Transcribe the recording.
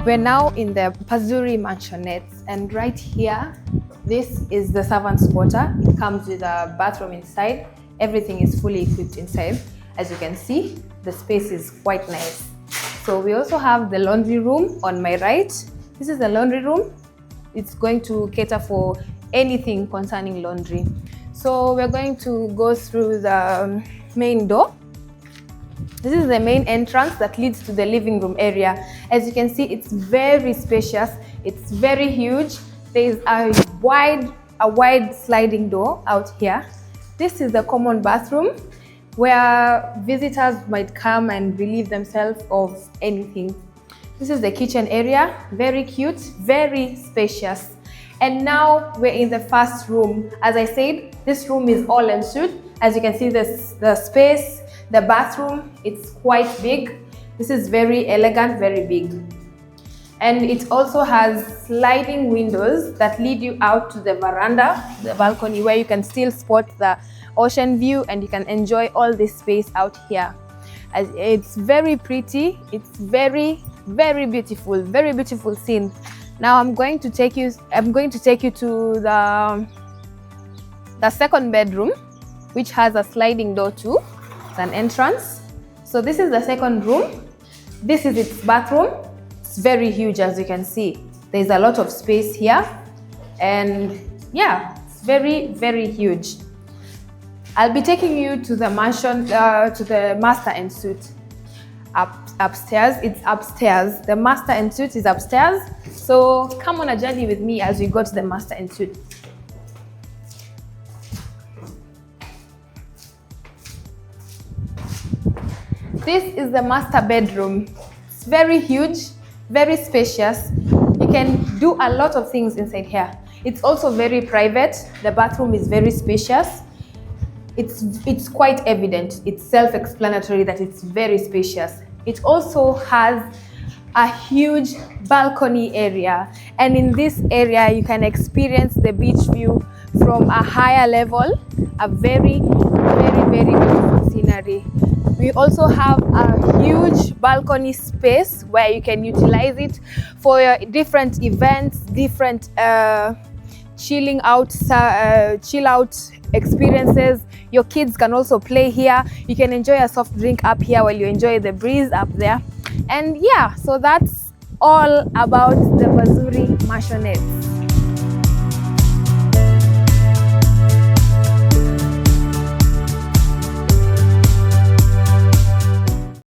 We're now in the Paazuri Mansionettes, and right here, this is the servant's quarter. It comes with a bathroom inside. Everything is fully equipped inside. As you can see, the space is quite nice. So we also have the laundry room on my right. This is the laundry room. It's going to cater for anything concerning laundry. So we're going to go through the main door. This is the main entrance that leads to the living room area. As you can see, it's very spacious. It's very huge. There is a wide sliding door out here. This is the common bathroom where visitors might come and relieve themselves of anything. This is the kitchen area. Very cute, very spacious. And now we're in the first room. As I said, this room is all en suite. As you can see, the space, the bathroom, it's quite big. This is very elegant, very big. And it also has sliding windows that lead you out to the veranda, the balcony, where you can still spot the ocean view and you can enjoy all this space out here. It's very pretty. It's very beautiful scene. Now I'm going to take you to the second bedroom, which has a sliding door too. It's an entrance. So this is the second room. This is its bathroom. It's very huge, as you can see. There's a lot of space here, and yeah, it's very huge. I'll be taking you to the mansion, to the master en suite. Upstairs, it's upstairs. The master en suite is upstairs. So come on a journey with me as we go to the master en suite. This is the master bedroom. It's very huge, very spacious. You can do a lot of things inside here. It's also very private. The bathroom is very spacious. It's quite evident. It's self-explanatory that it's very spacious. It also has a huge balcony area. And in this area, you can experience the beach view from a higher level, a very beautiful scenery. We also have a huge balcony space where you can utilize it for your different events, different chill out experiences. Your kids can also play here. You can enjoy a soft drink up here while you enjoy the breeze up there. And yeah, so that's all about the Paazuri Mansionettes.